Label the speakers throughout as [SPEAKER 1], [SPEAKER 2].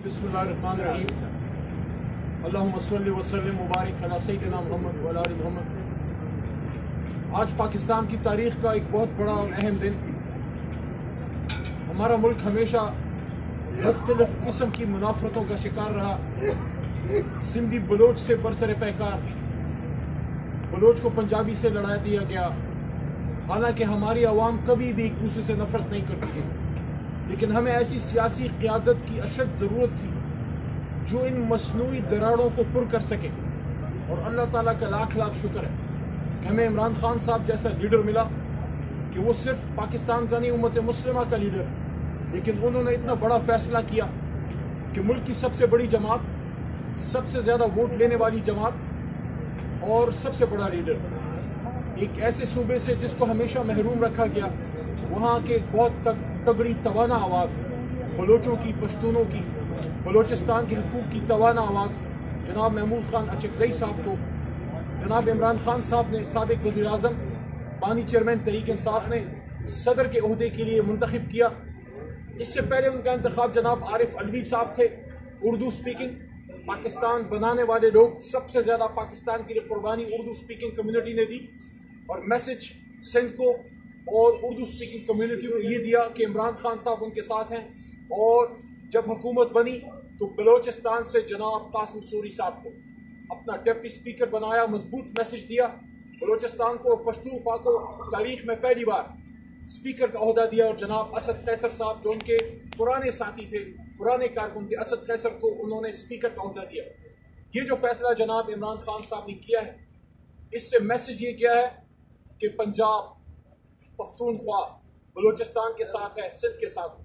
[SPEAKER 1] बिस्मिल्लाहिर्रहमानिर्रहीम। अल्लाहुम्मा सल्लि व सल्लिम मुबारक अला सय्यिदिना मुहम्मद व अला आलि मुहम्मद। आज पाकिस्तान की तारीख़ का एक बहुत बड़ा और अहम दिन। हमारा मुल्क हमेशा मुख्तलिफ किस्म की मुनाफरतों का शिकार रहा। सिंधी बलोच से बरसरे पैकार, बलोच को पंजाबी से लड़ा दिया गया। हालांकि हमारी आवाम कभी भी एक दूसरे से नफरत नहीं करती है, लेकिन हमें ऐसी सियासी क़यादत की अशद ज़रूरत थी जो इन मसनूई दरारों को पुर कर सके। और अल्लाह ताला का लाख लाख शुक्र है कि हमें इमरान खान साहब जैसा लीडर मिला कि वो सिर्फ पाकिस्तान का नहीं, उम्मत मुस्लिमा का लीडर। लेकिन उन्होंने इतना बड़ा फैसला किया कि मुल्क की सबसे बड़ी जमात, सबसे ज़्यादा वोट लेने वाली जमात और सबसे बड़ा लीडर, एक ऐसे सूबे से जिसको हमेशा महरूम रखा गया, वहाँ के बहुत तगड़ी तवाना आवाज़, बलोचों की, पश्तूनों की, बलोचिस्तान के हकूक़ की तवाना आवाज़ जनाब महमूद खान अचकज़ई साहब को जनाब इमरान खान साहब ने, साबिक़ वज़ीर आज़म, बानी चेयरमैन तहरीक इंसाफ ने सदर के ओहदे के लिए मुंतखब किया। इससे पहले उनका इंतखाब जनाब आरिफ अलवी साहब थे, उर्दू स्पीकिंग। पाकिस्तान बनाने वाले लोग, सबसे ज़्यादा पाकिस्तान के लिए कुर्बानी उर्दू स्पीकिंग कम्युनिटी ने दी। और मैसेज सिंध को और उर्दू स्पीकिंग कम्युनिटी को ये दिया कि इमरान खान साहब उनके साथ हैं। और जब हुकूमत बनी तो बलोचिस्तान से जनाब कासिम सूरी साहब को अपना डिप्टी स्पीकर बनाया, मजबूत मैसेज दिया बलोचिस्तान को। और पश्तूनख्वा को तारीख में पहली बार स्पीकर का ओहदा दिया। और जनाब असद कैसर साहब, जो उनके पुराने साथी थे, पुराने कारकुन थे, असद कैसर को उन्होंने स्पीकर का ओहदा दिया। ये जो फैसला जनाब इमरान खान साहब ने किया है, इससे मैसेज ये किया है कि पंजाब, पख्तूनख्वा बलूचिस्तान के साथ है, सिंध के साथ है।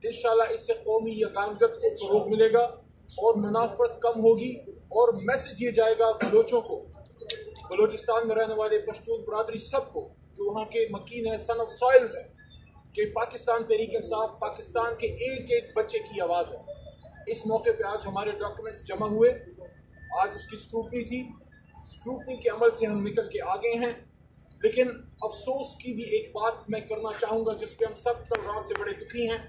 [SPEAKER 1] इंशाल्लाह इससे कौमी यगानगत को फ़रोग़ मिलेगा और मुनाफरत कम होगी। और मैसेज ये जाएगा बलोचों को, बलूचिस्तान में रहने वाले पश्तून बरादरी सबको, जो वहाँ के मकीन है, सन ऑफ सॉइल्स है, कि पाकिस्तान तहरीक इंसाफ पाकिस्तान के एक एक बच्चे की आवाज़ है। इस मौके पर आज हमारे डॉक्यूमेंट्स जमा हुए, आज उसकी स्क्रूटनी थी। स्क्रूटनी के अमल से हम निकल के आ गए हैं। लेकिन अफसोस की भी एक बात मैं करना चाहूँगा, जिस पे हम सब कल रात से बड़े दुखी हैं।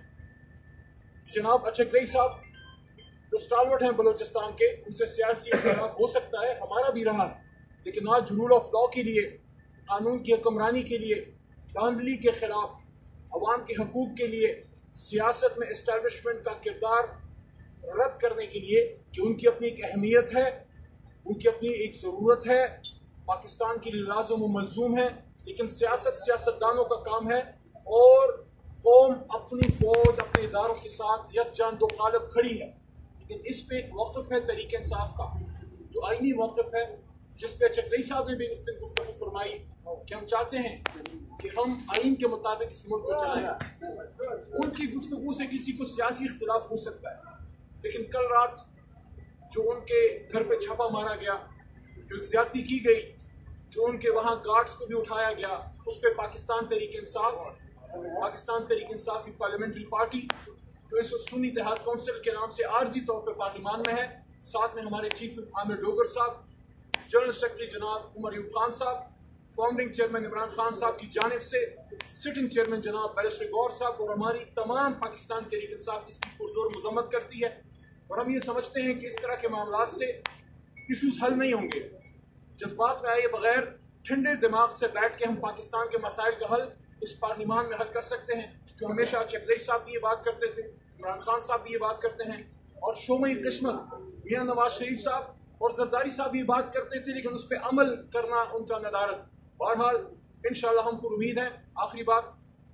[SPEAKER 1] जनाब अचकज़ई साहब जो स्टालवर्ट हैं बलूचिस्तान के, उनसे सियासी इख्तिलाफ हो सकता है, हमारा भी रहा, लेकिन आज रूल ऑफ लॉ के लिए, कानून की हुक्मरानी के लिए, धांधली के खिलाफ, अवाम के हकूक़ के लिए, सियासत में इस्टेब्लिशमेंट का किरदार रद्द करने के लिए, कि उनकी अपनी एक अहमियत है, उनकी अपनी एक ज़रूरत है, पाकिस्तान के लिए लाज़िम व मलज़ूम है। लेकिन सियासत सियासतदानों का काम है। और कौम अपनी फ़ौज, अपने इदारों के साथ यकजान दो कालब खड़ी है। लेकिन इस पे एक मौक़िफ़ है तहरीक इंसाफ का, जो आइनी मौक़िफ़ है, जिस पे अचकज़ई साहब ने भी उस दिन गुफ्तगू फरमाई कि हम चाहते हैं कि हम आइन के मुताबिक इस मुल्क को चलाएं। उनकी गुफ्तगू से किसी को सियासी इख्तिलाफ हो सकता है, लेकिन कल रात जो उनके घर पे छापा मारा गया, जो ज्यादती की गई, जो उनके वहाँ गार्ड्स को भी उठाया गया, उस पर पाकिस्तान तहरीक इंसाफ की पार्लियामेंट्री पार्टी, जो इस सुन्नी इत्तेहाद काउंसिल के नाम से आर्जी तौर पर पार्लियामान में है, साथ में हमारे चीफ आमिर डोगर साहब, जनरल सेक्रेटरी जनाब उमर यूब खान साहब, फाउंडिंग चेयरमैन इमरान खान साहब की जानिब से सिटिंग चेयरमैन जनाब बैरिस्टर गौर साहब, और हमारी तमाम पाकिस्तान तहरीक इंसाफ इसकी पुरजोर मजम्मत करती है। और हम ये समझते हैं कि इस तरह के मामलात से इशूज़ हल नहीं होंगे। जज्बात में आए बगैर ठंडे दिमाग से बैठ के हम पाकिस्तान के मसाइल का हल इस पार्लियामान में हल कर सकते हैं, जो हमेशा अचकज़ई साहब भी ये बात करते थे, इमरान खान साहब भी ये बात करते हैं, और शोमई किस्मत मियाँ नवाज शरीफ साहब और जरदारी साहब भी बात करते थे, लेकिन उस पर अमल करना उनका नदारत। बहरहाल इंशाल्लाह हम पर उम्मीद है, आखिरी बात,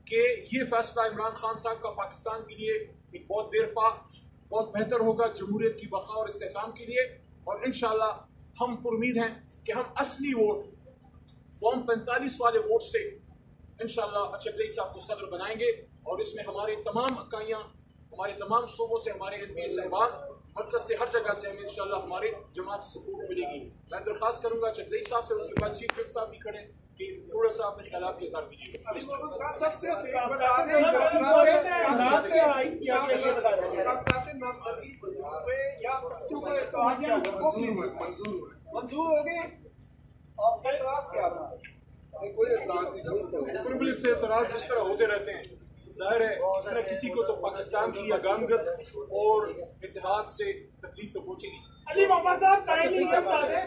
[SPEAKER 1] कि ये फैसला इमरान खान साहब का पाकिस्तान के लिए एक बहुत देर पा बहुत बेहतर होगा, जमहूरियत की बका और इस्तेहकाम के लिए। और इंशाल्लाह हम पर उम्मीद हैं कि हम असली वोट, फॉर्म 45 वाले वोट से इंशाल्लाह अचकज़ई साहब को सदर बनाएंगे। और इसमें हमारे तमाम इकाइयाँ, हमारे तमाम सूबों से, हमारे MP साहबान, मरकज़ से, हर जगह से हमें इंशाल्लाह हमारे जमात से सपोर्ट मिलेगी। मैं दरख्वास्त करूँगा अचकज़ई साहब से, उसके बाद चीफ व्हिप साहब भी खड़े, कि थोड़ा सा अपने ख्यालात के इज़हार कीजिए।
[SPEAKER 2] मंजूर हो गए,
[SPEAKER 1] कोई एतराज़ नहीं, जिस तरह होते रहते हैं जाहिर है किसी न किसी को तो पाकिस्तान की अगामगत और इत्तेहाद से तकलीफ तो पहुंचेगी।
[SPEAKER 2] अली मोहम्मद साहब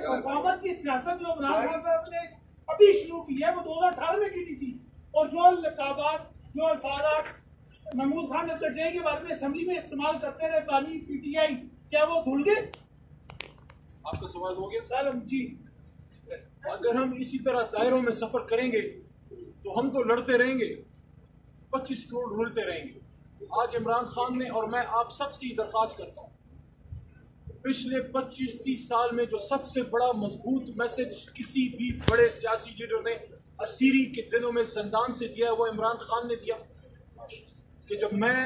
[SPEAKER 2] हुकूमत की सियासत जो इमरान खान साहब ने अभी शुरू की है वो 2018 में की थी, और जो लकाबात जो अल्फाजात महमूद खान अब्दुल्ला के बारे में असेंबली में इस्तेमाल करते रहे बानी PTI, क्या वो भूल गए?
[SPEAKER 1] आपका सवाल हो गया
[SPEAKER 2] सर जी।
[SPEAKER 1] अगर हम इसी तरह दायरों में सफर करेंगे तो हम तो लड़ते रहेंगे, 25 करोड़ रुलते रहेंगे। आज इमरान खान ने और मैं आप सबसे दरख्वास्त करता हूँ, पिछले 25-30 साल में जो सबसे बड़ा मजबूत मैसेज किसी भी बड़े सियासी लीडर ने असीरी के दिनों में जिंदान से दिया, वो इमरान खान ने दिया कि जब मैं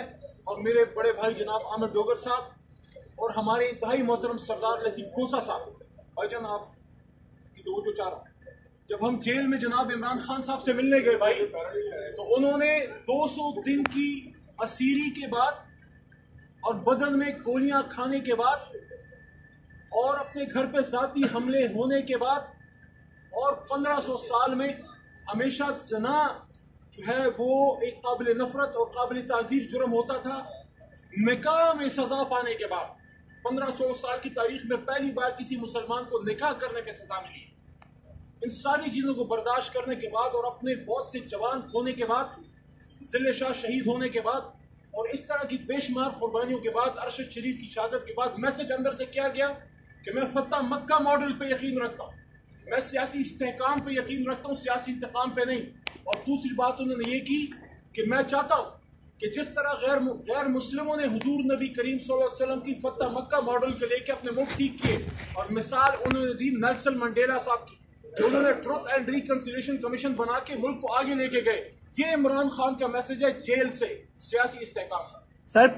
[SPEAKER 1] और मेरे बड़े भाई जनाब आमिर डोगर साहब और हमारे इंतहाई मोहतरम सरदार लतीफ खोसा साहब, भाईजान आप की तो जो चाह रहा, जब हम जेल में जनाब इमरान खान साहब से मिलने गए भाई, तो उन्होंने 200 दिन की असीरी के बाद और बदन में गोलियां खाने के बाद और अपने घर पे साथी हमले होने के बाद और 1500 साल में हमेशा ज़ना जो है वो एक काबिल नफरत और काबिल ताज़ीर जुर्म होता था, निकाह में सजा पाने के बाद 1500 साल की तारीख में पहली बार किसी मुसलमान को निकाह करने पे सजा मिली। इन सारी चीज़ों को बर्दाश्त करने के बाद और अपने बहुत से जवान खोने के बाद, जिले शाह शहीद होने के बाद और इस तरह की बेशुमार कुर्बानियों के बाद, अरशद शरीफ की शहादत के बाद मैसेज अंदर से क्या गया कि मैं फतह मक्का मॉडल पे यकीन रखता हूँ, मैं सियासी इस्तेहकाम पे यकीन रखता हूँ, सियासी इंतकाम पे नहीं। और दूसरी बात उन्होंने ये की कि मैं चाहता हूँ कि जिस तरह गैर मुस्लिमों ने हुजूर नबी करीम सल्लल्लाहु अलैहि वसल्लम की फतह मक्का मॉडल को लेके अपने मुल्क ठीक किए, और मिसाल उन्होंने दी नेल्सन मंडेला साहब की, जो उन्होंने ट्रुथ एंड रिकंसिलिएशन कमीशन बना के मुल्क को आगे लेके गए। ये इमरान खान का मैसेज है जेल से सियासी इस्तेहकाम।
[SPEAKER 2] सर